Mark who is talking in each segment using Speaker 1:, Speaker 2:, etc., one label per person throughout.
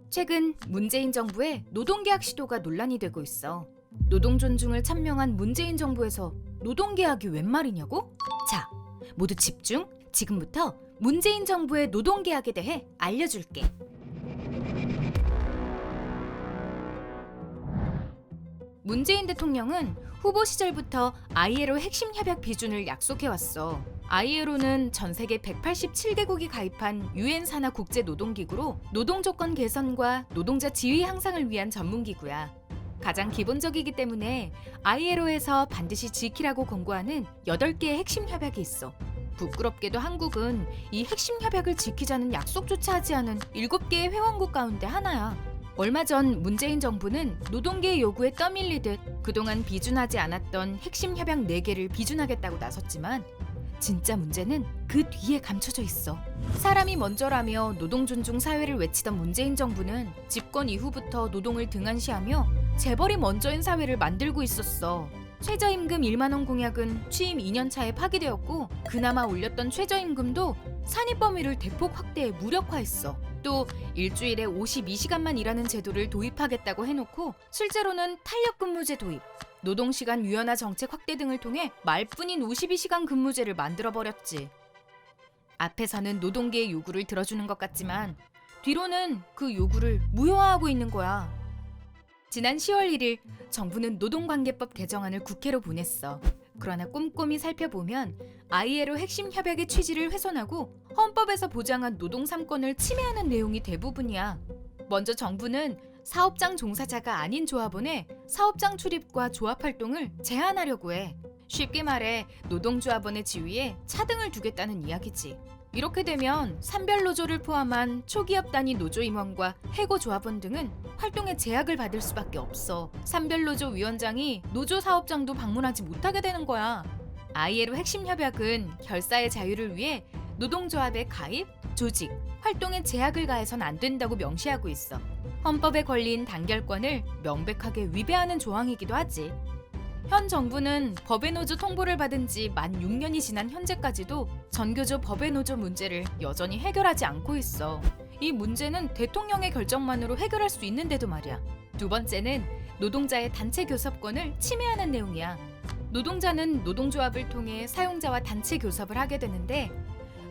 Speaker 1: 최근 문재인 정부의 노동계약 시도가 논란이 되고 있어. 노동 존중을 찬명한 문재인 정부에서 노동계약이 웬 말이냐고? 자, 모두 집중! 지금부터 문재인 정부의 노동계약에 대해 알려줄게. 문재인 대통령은 후보 시절부터 ILO 핵심 협약 비준을 약속해왔어. ILO는 전 세계 187개국이 가입한 유엔 산하 국제 노동기구로 노동 조건 개선과 노동자 지위 향상을 위한 전문기구야. 가장 기본적이기 때문에 ILO에서 반드시 지키라고 권고하는 8개의 핵심 협약이 있어. 부끄럽게도 한국은 이 핵심 협약을 지키자는 약속조차 하지 않은 7개의 회원국 가운데 하나야. 얼마 전 문재인 정부는 노동계의 요구에 떠밀리듯 그동안 비준하지 않았던 핵심 협약 4개를 비준하겠다고 나섰지만 진짜 문제는 그 뒤에 감춰져 있어. 사람이 먼저라며 노동 존중 사회를 외치던 문재인 정부는 집권 이후부터 노동을 등한시하며 재벌이 먼저인 사회를 만들고 있었어. 최저임금 1만 원 공약은 취임 2년 차에 파기되었고 그나마 올렸던 최저임금도 산입 범위를 대폭 확대해 무력화했어. 또 일주일에 52시간만 일하는 제도를 도입하겠다고 해놓고 실제로는 탄력근무제 도입, 노동시간 유연화 정책 확대 등을 통해 말뿐인 52시간 근무제를 만들어버렸지. 앞에서는 노동계의 요구를 들어주는 것 같지만 뒤로는 그 요구를 무효화하고 있는 거야. 지난 10월 1일 정부는 노동관계법 개정안을 국회로 보냈어. 그러나 꼼꼼히 살펴보면 ILO 핵심 협약의 취지를 훼손하고 헌법에서 보장한 노동 3권을 침해하는 내용이 대부분이야. 먼저 정부는 사업장 종사자가 아닌 조합원의 사업장 출입과 조합 활동을 제한하려고 해. 쉽게 말해 노동조합원의 지위에 차등을 두겠다는 이야기지. 이렇게 되면 산별노조를 포함한 초기업 단위 노조 임원과 해고 조합원 등은 활동에 제약을 받을 수밖에 없어. 산별노조 위원장이 노조 사업장도 방문하지 못하게 되는 거야. ILO 핵심 협약은 결사의 자유를 위해 노동조합의 가입, 조직, 활동에 제약을 가해선 안 된다고 명시하고 있어. 헌법에 걸린 단결권을 명백하게 위배하는 조항이기도 하지. 현 정부는 법의 노조 통보를 받은 지 만 6년이 지난 현재까지도 전교조 법의 노조 문제를 여전히 해결하지 않고 있어. 이 문제는 대통령의 결정만으로 해결할 수 있는데도 말이야. 두 번째는 노동자의 단체 교섭권을 침해하는 내용이야. 노동자는 노동조합을 통해 사용자와 단체 교섭을 하게 되는데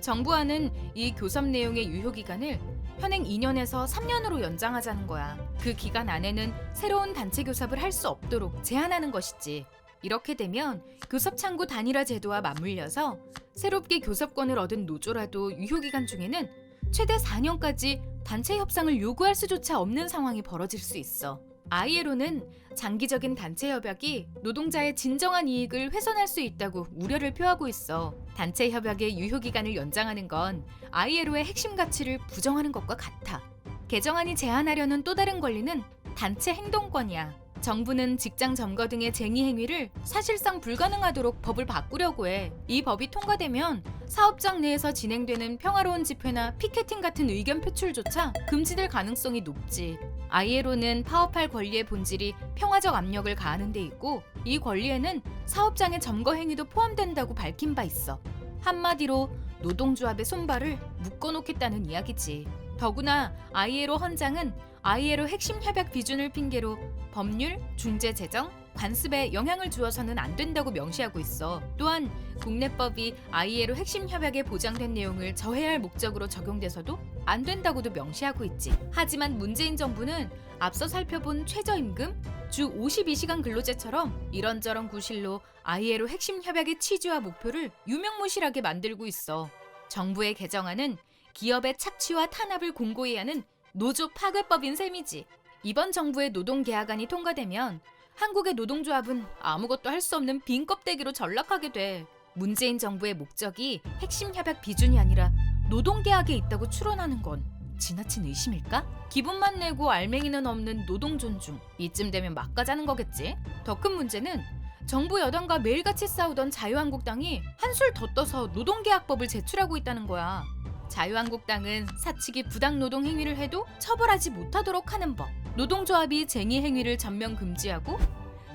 Speaker 1: 정부안은 이 교섭 내용의 유효기간을 현행 2년에서 3년으로 연장하자는 거야. 그 기간 안에는 새로운 단체 교섭을 할 수 없도록 제한하는 것이지. 이렇게 되면 교섭 창구 단일화 제도와 맞물려서 새롭게 교섭권을 얻은 노조라도 유효기간 중에는 최대 4년까지 단체 협상을 요구할 수조차 없는 상황이 벌어질 수 있어. ILO는 장기적인 단체 협약이 노동자의 진정한 이익을 훼손할 수 있다고 우려를 표하고 있어. 단체 협약의 유효기간을 연장하는 건 ILO의 핵심 가치를 부정하는 것과 같아. 개정안이 제한하려는 또 다른 권리는 단체 행동권이야. 정부는 직장 점거 등의 쟁의 행위를 사실상 불가능하도록 법을 바꾸려고 해. 이 법이 통과되면 사업장 내에서 진행되는 평화로운 집회나 피켓팅 같은 의견 표출조차 금지될 가능성이 높지. ILO는 파업할 권리의 본질이 평화적 압력을 가하는 데 있고 이 권리에는 사업장의 점거 행위도 포함된다고 밝힌 바 있어. 한마디로 노동조합의 손발을 묶어놓겠다는 이야기지. 더구나 ILO 헌장은 ILO 핵심 협약 비준을 핑계로 법률, 중재 제정, 관습에 영향을 주어서는 안 된다고 명시하고 있어. 또한 국내법이 ILO 핵심 협약에 보장된 내용을 저해할 목적으로 적용돼서도 안 된다고도 명시하고 있지. 하지만 문재인 정부는 앞서 살펴본 최저임금, 주 52시간 근로제처럼 이런저런 구실로 ILO 핵심 협약의 취지와 목표를 유명무실하게 만들고 있어. 정부의 개정안은 기업의 착취와 탄압을 공고히 하는 노조 파괴법인 셈이지. 이번 정부의 노동계약안이 통과되면 한국의 노동조합은 아무것도 할 수 없는 빈 껍데기로 전락하게 돼. 문재인 정부의 목적이 핵심 협약 비준이 아니라 노동계약에 있다고 추론하는 건 지나친 의심일까? 기분만 내고 알맹이는 없는 노동 존중. 이쯤 되면 막 가자는 거겠지? 더 큰 문제는 정부 여당과 매일같이 싸우던 자유한국당이 한술 더 떠서 노동계약법을 제출하고 있다는 거야. 자유한국당은 사측이 부당노동 행위를 해도 처벌하지 못하도록 하는 법, 노동조합이 쟁의 행위를 전면 금지하고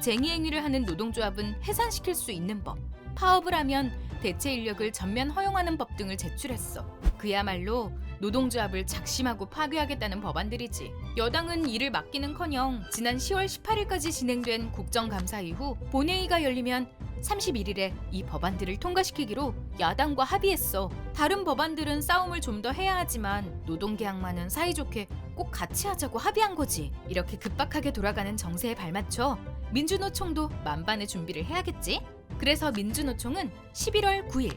Speaker 1: 쟁의 행위를 하는 노동조합은 해산시킬 수 있는 법, 파업을 하면 대체 인력을 전면 허용하는 법 등을 제출했어. 그야말로 노동조합을 작심하고 파괴하겠다는 법안들이지. 여당은 이를 막기는커녕 지난 10월 18일까지 진행된 국정감사 이후 본회의가 열리면 31일에 이 법안들을 통과시키기로 야당과 합의했어. 다른 법안들은 싸움을 좀 더 해야 하지만 노동계약만은 사이좋게 꼭 같이 하자고 합의한 거지. 이렇게 급박하게 돌아가는 정세에 발맞춰 민주노총도 만반의 준비를 해야겠지. 그래서 민주노총은 11월 9일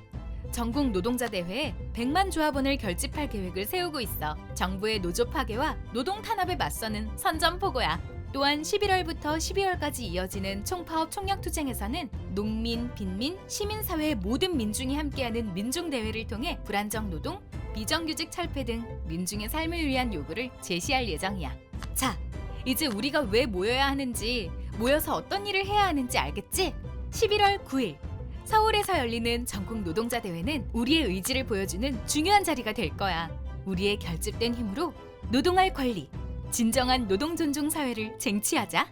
Speaker 1: 전국 노동자 대회에 100만 조합원을 결집할 계획을 세우고 있어. 정부의 노조 파괴와 노동 탄압에 맞서는 선전포고야. 또한 11월부터 12월까지 이어지는 총파업 총력투쟁에서는 농민, 빈민, 시민사회의 모든 민중이 함께하는 민중대회를 통해 불안정 노동, 비정규직 철폐 등 민중의 삶을 위한 요구를 제시할 예정이야. 자, 이제 우리가 왜 모여야 하는지, 모여서 어떤 일을 해야 하는지 알겠지? 11월 9일 서울에서 열리는 전국 노동자 대회는 우리의 의지를 보여주는 중요한 자리가 될 거야. 우리의 결집된 힘으로 노동할 권리, 진정한 노동 존중 사회를 쟁취하자.